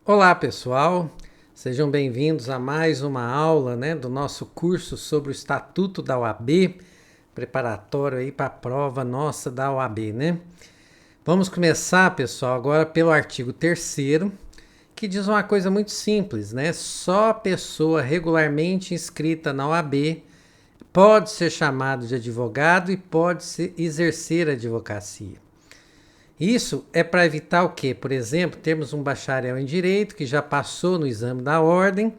Olá pessoal, sejam bem-vindos a mais uma aula do nosso curso sobre o Estatuto da OAB, preparatório aí para a prova nossa da OAB, né? Vamos começar, pessoal, agora pelo artigo 3º, que diz uma coisa muito simples, né? Só a pessoa regularmente inscrita na OAB pode ser chamado de advogado e pode exercer a advocacia. Isso é para evitar o quê? Por exemplo, temos um bacharel em Direito que já passou no exame da ordem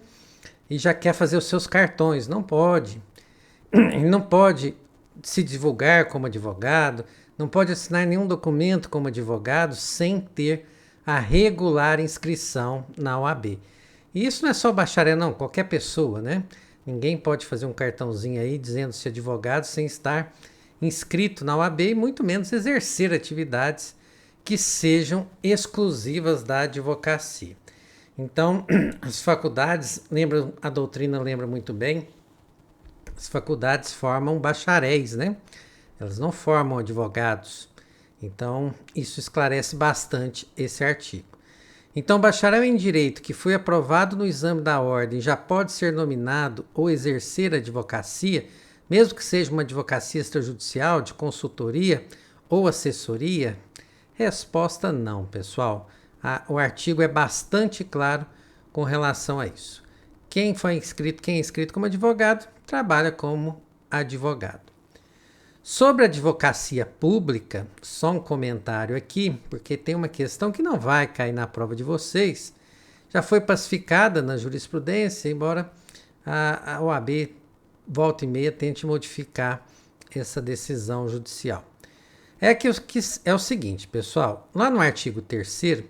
e já quer fazer os seus cartões. Não pode. Ele não pode se divulgar como advogado, não pode assinar nenhum documento como advogado sem ter a regular inscrição na OAB. E isso não é só bacharel, não, qualquer pessoa, né? Ninguém pode fazer um cartãozinho aí dizendo-se advogado sem estar inscrito na OAB e muito menos exercer atividades que sejam exclusivas da advocacia. Então, as faculdades, a doutrina lembra muito bem, as faculdades formam bacharéis, né? Elas não formam advogados. Então, isso esclarece bastante esse artigo. Então, bacharel em Direito que foi aprovado no exame da ordem já pode ser nominado ou exercer a advocacia, mesmo que seja uma advocacia extrajudicial, de consultoria ou assessoria? Resposta não, pessoal. O artigo é bastante claro com relação a isso. Quem é inscrito como advogado, trabalha como advogado. Sobre a advocacia pública, só um comentário aqui, porque tem uma questão que não vai cair na prova de vocês. Já foi pacificada na jurisprudência, embora a OAB volta e meia tente modificar essa decisão judicial. É o seguinte, pessoal, lá no artigo 3º,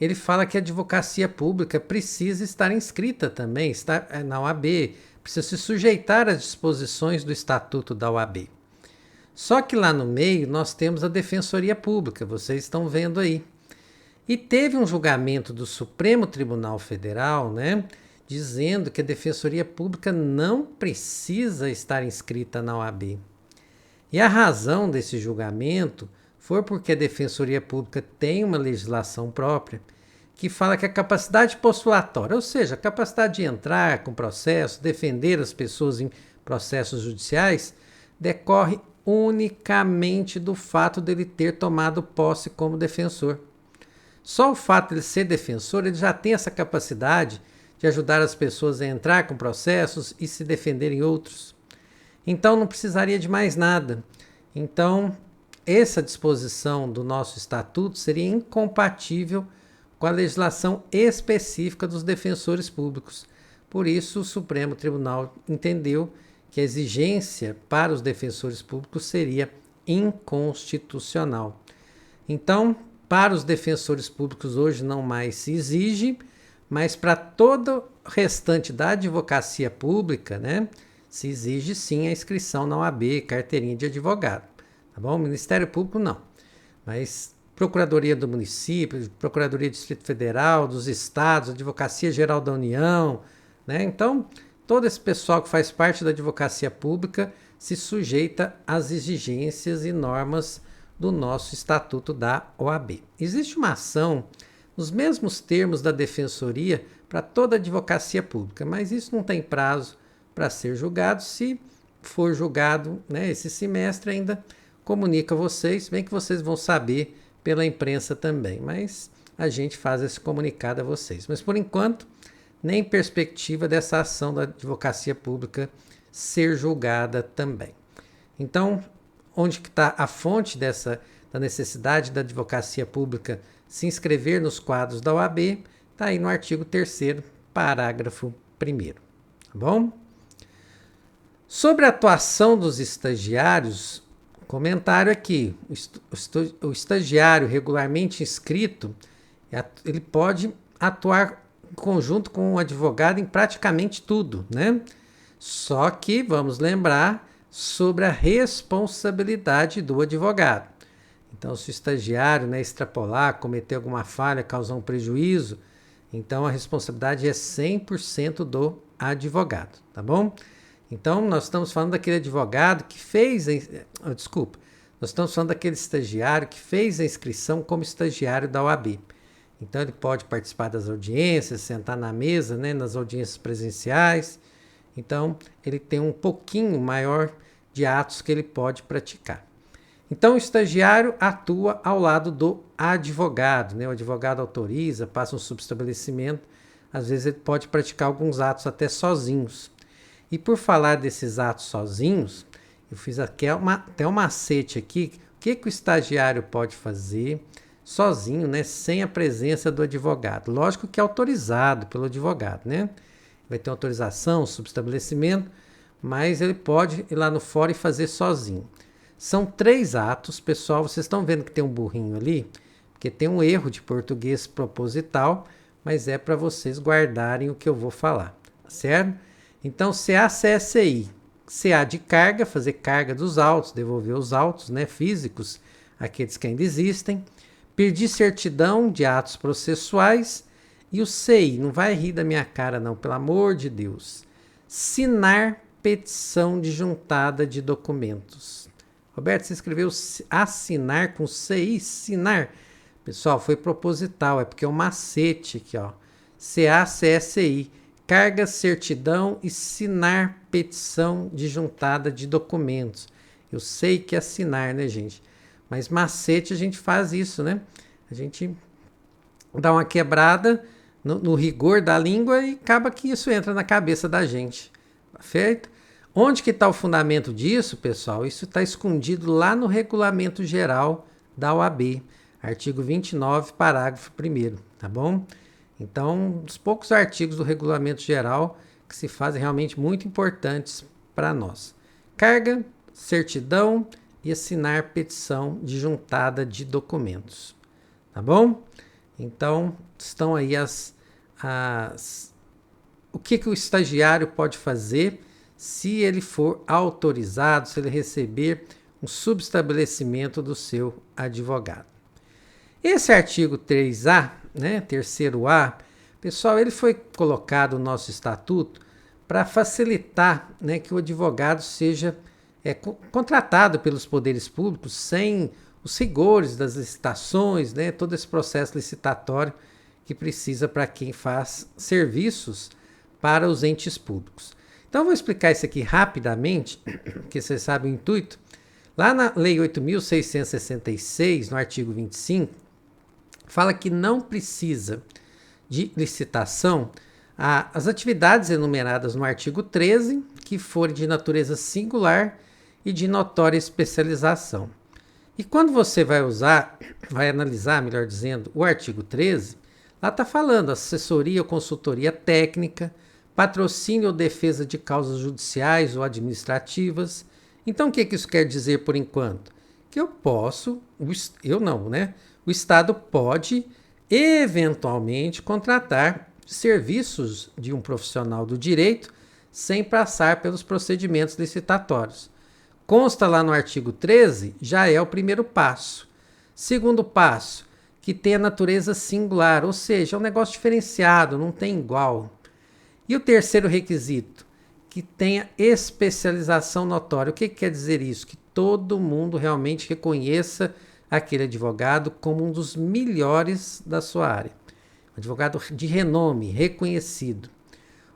ele fala que a advocacia pública precisa estar inscrita também, está na OAB, precisa se sujeitar às disposições do Estatuto da OAB. Só que lá no meio nós temos a Defensoria Pública, vocês estão vendo aí. E teve um julgamento do Supremo Tribunal Federal, né, dizendo que a Defensoria Pública não precisa estar inscrita na OAB. E a razão desse julgamento foi porque a Defensoria Pública tem uma legislação própria que fala que a capacidade postulatória, ou seja, a capacidade de entrar com processo, defender as pessoas em processos judiciais, decorre unicamente do fato dele ter tomado posse como defensor. Só o fato de ele ser defensor, ele já tem essa capacidade de ajudar as pessoas a entrar com processos e se defender em outros. Então não precisaria de mais nada. Então, essa disposição do nosso estatuto seria incompatível com a legislação específica dos defensores públicos. Por isso, o Supremo Tribunal entendeu que a exigência para os defensores públicos seria inconstitucional. Então, para os defensores públicos hoje não mais se exige, mas para todo o restante da advocacia pública, né, se exige sim a inscrição na OAB, carteirinha de advogado. Tá bom? Ministério Público não. Mas Procuradoria do Município, Procuradoria do Distrito Federal, dos Estados, Advocacia Geral da União, né? Então, todo esse pessoal que faz parte da advocacia pública se sujeita às exigências e normas do nosso Estatuto da OAB. Existe uma ação nos mesmos termos da Defensoria para toda a advocacia pública, mas isso não tem prazo para ser julgado. Se for julgado, né, esse semestre, ainda comunica a vocês, bem que vocês vão saber pela imprensa também, mas a gente faz esse comunicado a vocês. Mas por enquanto, nem perspectiva dessa ação da advocacia pública ser julgada também. Então, onde que está a fonte da necessidade da advocacia pública se inscrever nos quadros da OAB? Está aí no artigo 3º, parágrafo 1º. Tá bom? Sobre a atuação dos estagiários, comentário aqui, o estagiário regularmente inscrito, ele pode atuar em conjunto com o advogado em praticamente tudo, né? Só que vamos lembrar sobre a responsabilidade do advogado. Então, se o estagiário, né, extrapolar, cometer alguma falha, causar um prejuízo, então a responsabilidade é 100% do advogado, tá bom? Então, nós estamos falando daquele advogado que fez... nós estamos falando daquele estagiário que fez a inscrição como estagiário da OAB. Então ele pode participar das audiências, sentar na mesa, né, nas audiências presenciais. Então ele tem um pouquinho maior de atos que ele pode praticar. Então o estagiário atua ao lado do advogado, né? O advogado autoriza, passa um subestabelecimento, às vezes ele pode praticar alguns atos até sozinhos. E por falar desses atos sozinhos, eu fiz até um macete aqui, o que o estagiário pode fazer sozinho, né? Sem a presença do advogado. Lógico que é autorizado pelo advogado, né? Vai ter autorização, subestabelecimento, mas ele pode ir lá no fórum e fazer sozinho. São 3 atos, pessoal, vocês estão vendo que tem um burrinho ali, porque tem um erro de português proposital, mas é para vocês guardarem o que eu vou falar, certo? Então, CA, CSI, CA de carga, fazer carga dos autos, devolver os autos, né, físicos, aqueles que ainda existem. Pedir certidão de atos processuais. E o CI, não vai rir da minha cara não, pelo amor de Deus. Assinar petição de juntada de documentos. Roberto, você escreveu assinar com CI, assinar. Pessoal, foi proposital, é porque é um macete aqui, ó. CA-CSI, carga, certidão e assinar petição de juntada de documentos. Eu sei que é assinar, né, gente? Mas macete a gente faz isso, né? A gente dá uma quebrada no rigor da língua e acaba que isso entra na cabeça da gente. Perfeito? Onde que está o fundamento disso, pessoal? Isso está escondido lá no Regulamento Geral da OAB, artigo 29, parágrafo 1º, tá bom? Então, um dos poucos artigos do Regulamento Geral que se fazem realmente muito importantes para nós. Carga, certidão e assinar petição de juntada de documentos, tá bom? Então, estão aí o que o estagiário pode fazer se ele for autorizado, se ele receber um subestabelecimento do seu advogado. Esse artigo 3A, né, terceiro A, pessoal, ele foi colocado no nosso estatuto para facilitar, né, que o advogado seja contratado pelos poderes públicos sem os rigores das licitações, né, todo esse processo licitatório que precisa para quem faz serviços para os entes públicos. Então, eu vou explicar isso aqui rapidamente, porque vocês sabem o intuito. Lá na Lei 8.666, no artigo 25, fala que não precisa de licitação as atividades enumeradas no artigo 13, que forem de natureza singular e de notória especialização. E quando você vai analisar, melhor dizendo, o artigo 13, lá está falando assessoria ou consultoria técnica, patrocínio ou defesa de causas judiciais ou administrativas. Então, o que isso quer dizer por enquanto? Que eu não, né? O Estado pode, eventualmente, contratar serviços de um profissional do direito sem passar pelos procedimentos licitatórios. Consta lá no artigo 13, já é o primeiro passo. Segundo passo, que tem a natureza singular, ou seja, é um negócio diferenciado, não tem igual. E o terceiro requisito, que tenha especialização notória. O que quer dizer isso? Que todo mundo realmente reconheça aquele advogado como um dos melhores da sua área. Um advogado de renome, reconhecido.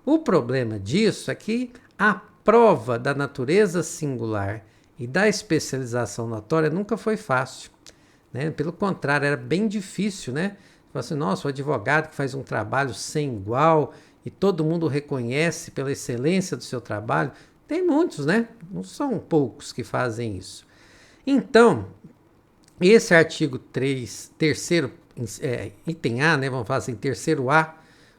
O problema disso é que a prova da natureza singular e da especialização notória nunca foi fácil, né? Pelo contrário, era bem difícil, né? Você assim, nossa, o advogado que faz um trabalho sem igual e todo mundo reconhece pela excelência do seu trabalho. Tem muitos, né? Não são poucos que fazem isso. Então, esse artigo 3, item A, né? Vamos falar assim, terceiro A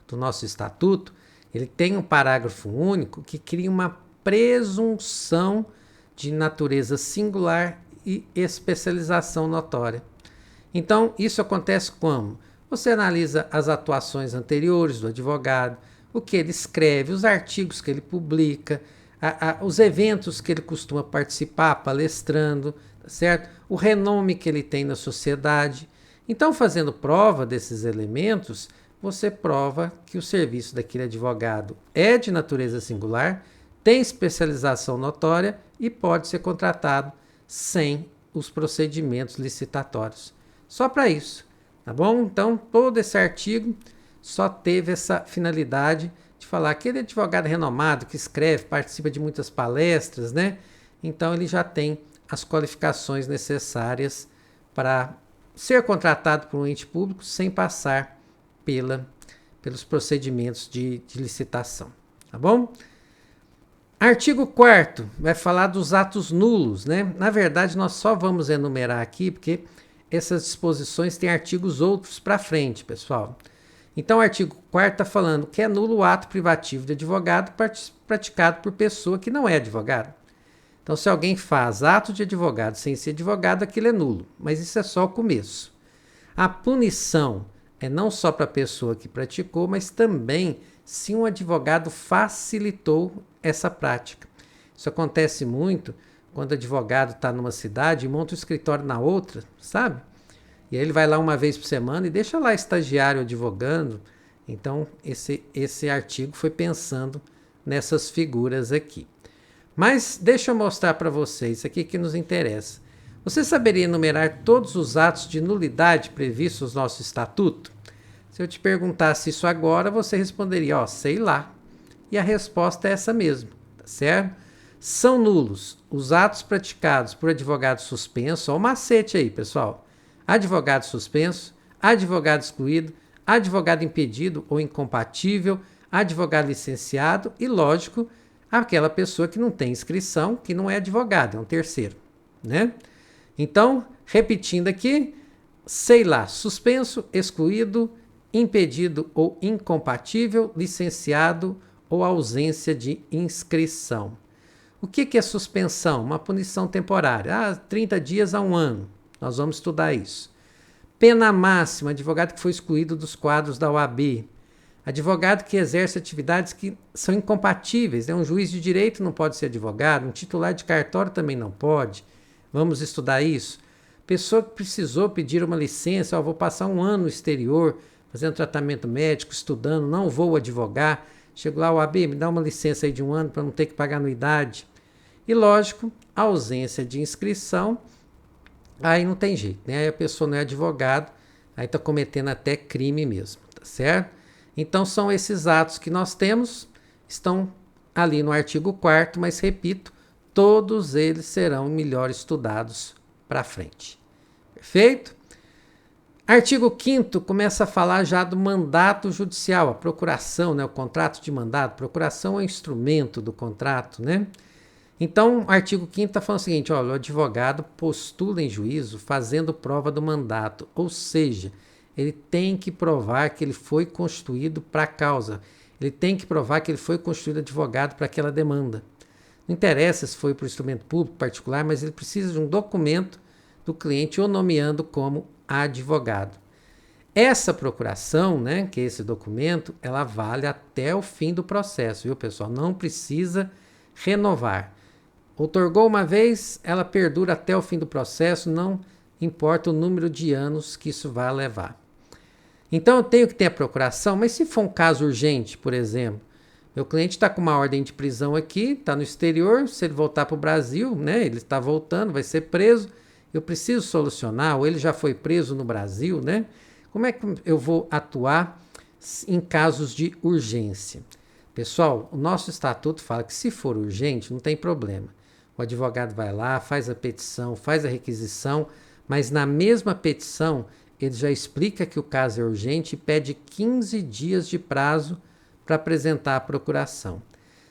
do nosso estatuto, ele tem um parágrafo único que cria uma presunção de natureza singular e especialização notória. Então, isso acontece como? Você analisa as atuações anteriores do advogado, o que ele escreve, os artigos que ele publica, os eventos que ele costuma participar, palestrando, certo? O renome que ele tem na sociedade. Então, fazendo prova desses elementos, você prova que o serviço daquele advogado é de natureza singular, tem especialização notória e pode ser contratado sem os procedimentos licitatórios. Só para isso, Tá bom? Então, todo esse artigo só teve essa finalidade de falar aquele advogado renomado que escreve, participa de muitas palestras, né? Então, ele já tem as qualificações necessárias para ser contratado por um ente público sem passar pelos procedimentos de licitação, tá bom? Artigo 4º vai falar dos atos nulos, né? Na verdade, nós só vamos enumerar aqui porque essas disposições têm artigos outros para frente, pessoal. Então, o artigo 4º está falando que é nulo o ato privativo de advogado praticado por pessoa que não é advogado. Então, se alguém faz ato de advogado sem ser advogado, aquilo é nulo. Mas isso é só o começo. A punição é não só para a pessoa que praticou, mas também se um advogado facilitou essa prática. Isso acontece muito quando o advogado está numa cidade e monta um escritório na outra, sabe? E aí ele vai lá uma vez por semana e deixa lá estagiário advogando. Então, esse artigo foi pensando nessas figuras aqui. Mas deixa eu mostrar para vocês, isso aqui que nos interessa. Você saberia enumerar todos os atos de nulidade previstos no nosso estatuto? Se eu te perguntasse isso agora, você responderia, sei lá. E a resposta é essa mesmo, tá certo? São nulos os atos praticados por advogado suspenso, ó o macete aí, pessoal. Advogado suspenso, advogado excluído, advogado impedido ou incompatível, advogado licenciado e, lógico, aquela pessoa que não tem inscrição, que não é advogado, é um terceiro, né? Então, repetindo aqui, sei lá, suspenso, excluído, impedido ou incompatível, licenciado ou ausência de inscrição. O que é suspensão? Uma punição temporária. 30 dias a 1 ano. Nós vamos estudar isso. Pena máxima, advogado que foi excluído dos quadros da OAB. Advogado que exerce atividades que são incompatíveis. Um juiz de direito não pode ser advogado, um titular de cartório também não pode. Vamos estudar isso. Pessoa que precisou pedir uma licença, vou passar 1 ano no exterior, fazendo tratamento médico, estudando, não vou advogar. Chego lá, OAB, me dá uma licença aí de 1 ano para não ter que pagar anuidade. E, lógico, a ausência de inscrição, aí não tem jeito, né? Aí a pessoa não é advogado, aí está cometendo até crime mesmo, tá certo? Então, são esses atos que nós temos, estão ali no artigo 4º, mas, repito, todos eles serão melhor estudados para frente. Perfeito? Artigo 5º começa a falar já do mandato judicial, a procuração, né? O contrato de mandato. Procuração é o instrumento do contrato, né? Então, o artigo 5º está falando o seguinte, olha, o advogado postula em juízo fazendo prova do mandato, ou seja, ele tem que provar que ele foi constituído para a causa, ele tem que provar que ele foi constituído advogado para aquela demanda. Não interessa se foi por instrumento público, particular, mas ele precisa de um documento do cliente o nomeando como advogado. Essa procuração, né, que é esse documento, ela vale até o fim do processo, viu, pessoal? Não precisa renovar. Outorgou uma vez, ela perdura até o fim do processo, não importa o número de anos que isso vai levar. Então, eu tenho que ter a procuração, mas se for um caso urgente, por exemplo, meu cliente está com uma ordem de prisão aqui, está no exterior, se ele voltar para o Brasil, né, ele está voltando, vai ser preso, eu preciso solucionar, ou ele já foi preso no Brasil, né? Como é que eu vou atuar em casos de urgência? Pessoal, o nosso estatuto fala que se for urgente, não tem problema. O advogado vai lá, faz a petição, faz a requisição, mas na mesma petição ele já explica que o caso é urgente e pede 15 dias de prazo para apresentar a procuração.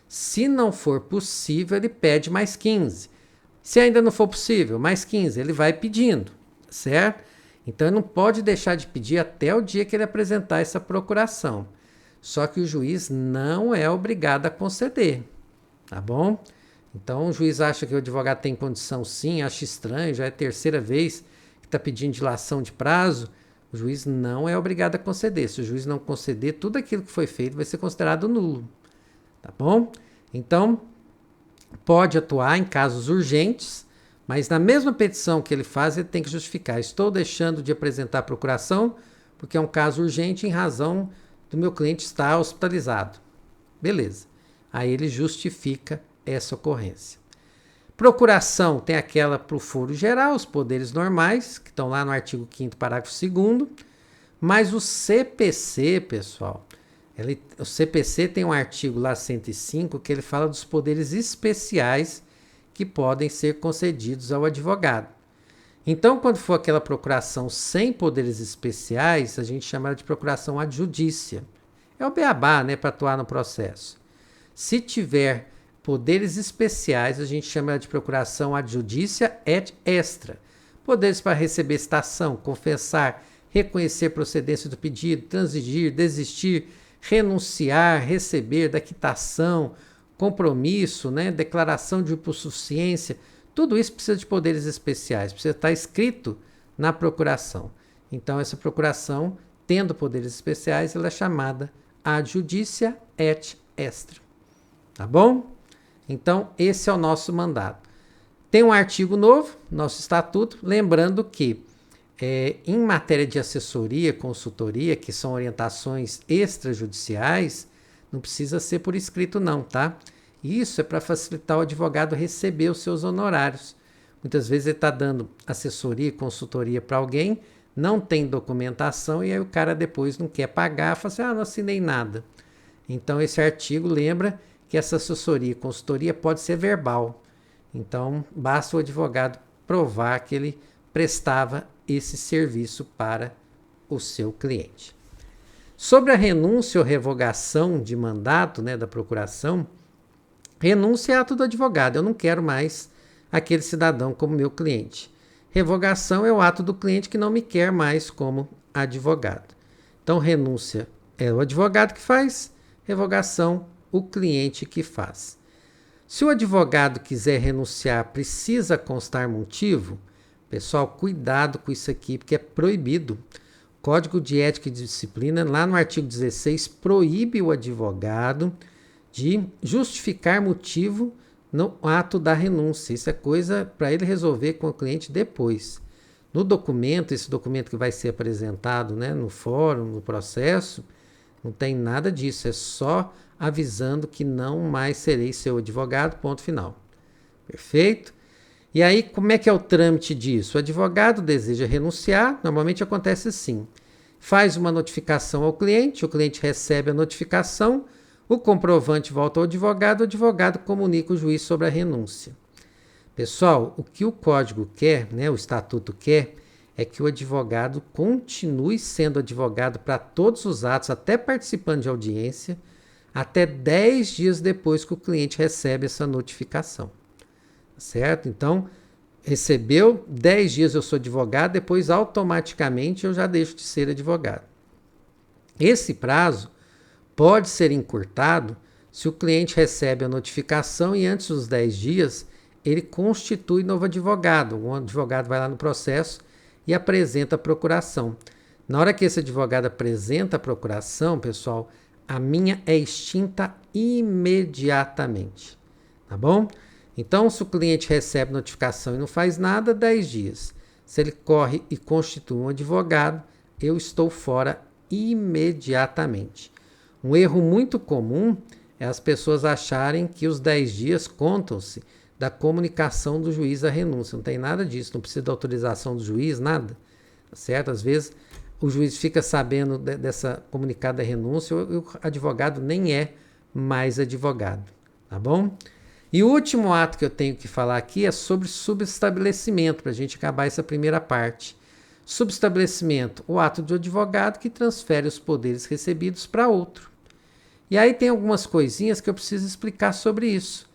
Se não for possível, ele pede mais 15. Se ainda não for possível, mais 15, ele vai pedindo, certo? Então, ele não pode deixar de pedir até o dia que ele apresentar essa procuração. Só que o juiz não é obrigado a conceder, tá bom? Então, o juiz acha que o advogado tem condição sim, acha estranho, já é a 3ª vez que está pedindo dilação de prazo, o juiz não é obrigado a conceder. Se o juiz não conceder, tudo aquilo que foi feito vai ser considerado nulo, tá bom? Então, pode atuar em casos urgentes, mas na mesma petição que ele faz, ele tem que justificar. Estou deixando de apresentar a procuração porque é um caso urgente em razão do meu cliente estar hospitalizado. Beleza. Aí ele justifica essa ocorrência. Procuração tem aquela para o foro geral, os poderes normais, que estão lá no artigo 5º, parágrafo 2º. Mas o CPC, pessoal, o CPC tem um artigo lá 105 que ele fala dos poderes especiais que podem ser concedidos ao advogado. Então, quando for aquela procuração sem poderes especiais, a gente chama de procuração ad judicia. É o beabá, né, para atuar no processo. Se tiver poderes especiais, a gente chama de procuração ad judicia et extra. Poderes para receber citação, confessar, reconhecer procedência do pedido, transigir, desistir, renunciar, receber, da quitação, compromisso, né, declaração de hipossuficiência. Tudo isso precisa de poderes especiais, precisa estar escrito na procuração. Então, essa procuração, tendo poderes especiais, ela é chamada ad judicia et extra. Tá bom? Então, esse é o nosso mandato. Tem um artigo novo, nosso estatuto, lembrando que em matéria de assessoria, consultoria, que são orientações extrajudiciais, não precisa ser por escrito não, tá? Isso é para facilitar o advogado receber os seus honorários. Muitas vezes ele está dando assessoria, consultoria para alguém, não tem documentação e aí o cara depois não quer pagar, fala assim, não assinei nada. Então esse artigo lembra que essa assessoria e consultoria pode ser verbal. Então basta o advogado provar que ele prestava esse serviço para o seu cliente. Sobre a renúncia ou revogação de mandato, né, da procuração, renúncia é ato do advogado, eu não quero mais aquele cidadão como meu cliente. Revogação é o ato do cliente que não me quer mais como advogado. Então, renúncia é o advogado que faz, revogação, o cliente que faz. Se o advogado quiser renunciar, precisa constar motivo? Pessoal, cuidado com isso aqui, porque é proibido. Código de Ética e Disciplina, lá no artigo 16, proíbe o advogado de justificar motivo no ato da renúncia. Isso é coisa para ele resolver com o cliente depois. No documento, esse documento que vai ser apresentado, né, no fórum, no processo, não tem nada disso. É só avisando que não mais serei seu advogado, ponto final. Perfeito? E aí, como é que é o trâmite disso? O advogado deseja renunciar, normalmente acontece assim. Faz uma notificação ao cliente, o cliente recebe a notificação, o comprovante volta ao advogado, o advogado comunica o juiz sobre a renúncia. Pessoal, o que o código quer, né, o estatuto quer, é que o advogado continue sendo advogado para todos os atos, até participando de audiência, até 10 dias depois que o cliente recebe essa notificação. Certo? Então, recebeu, 10 dias eu sou advogado, depois automaticamente eu já deixo de ser advogado. Esse prazo pode ser encurtado se o cliente recebe a notificação e antes dos 10 dias ele constitui novo advogado. O advogado vai lá no processo e apresenta a procuração. Na hora que esse advogado apresenta a procuração, pessoal, a minha é extinta imediatamente. Tá bom? Então, se o cliente recebe notificação e não faz nada, 10 dias. Se ele corre e constitui um advogado, eu estou fora imediatamente. Um erro muito comum é as pessoas acharem que os 10 dias contam-se da comunicação do juiz à renúncia. Não tem nada disso, não precisa da autorização do juiz, nada. Certo? Às vezes o juiz fica sabendo dessa comunicada da renúncia e o advogado nem é mais advogado. Tá bom? E o último ato que eu tenho que falar aqui é sobre subestabelecimento, para a gente acabar essa primeira parte. Subestabelecimento, o ato do advogado que transfere os poderes recebidos para outro. E aí tem algumas coisinhas que eu preciso explicar sobre isso.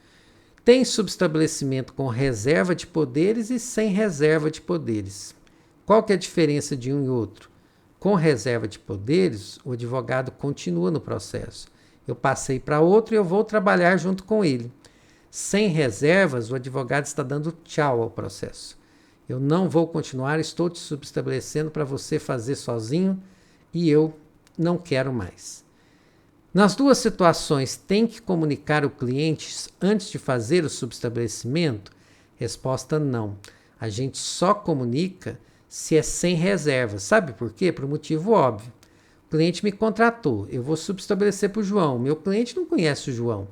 Tem subestabelecimento com reserva de poderes e sem reserva de poderes. Qual que é a diferença de um e outro? Com reserva de poderes, o advogado continua no processo. Eu passei para outro e eu vou trabalhar junto com ele. Sem reservas, o advogado está dando tchau ao processo. Eu não vou continuar, estou te subestabelecendo para você fazer sozinho e eu não quero mais. Nas duas situações, tem que comunicar o cliente antes de fazer o subestabelecimento? Resposta não. A gente só comunica se é sem reservas. Sabe por quê? Por um motivo óbvio. O cliente me contratou, eu vou subestabelecer para o João. Meu cliente não conhece o João.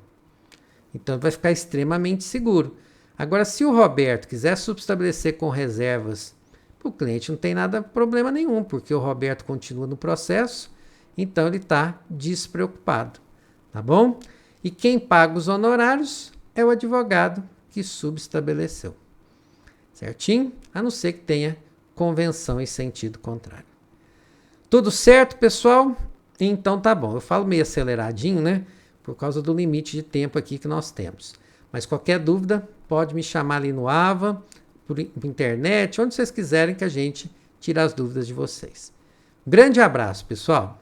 Então vai ficar extremamente seguro. Agora, se o Roberto quiser subestabelecer com reservas O cliente não tem problema nenhum, porque o Roberto continua no processo, então ele está despreocupado, tá bom? E quem paga os honorários é o advogado que subestabeleceu, certinho? A não ser que tenha convenção em sentido contrário. Tudo certo, pessoal? Então tá bom. Eu falo meio aceleradinho, né? Por causa do limite de tempo aqui que nós temos. Mas qualquer dúvida, pode me chamar ali no AVA, por internet, onde vocês quiserem que a gente tire as dúvidas de vocês. Grande abraço, pessoal!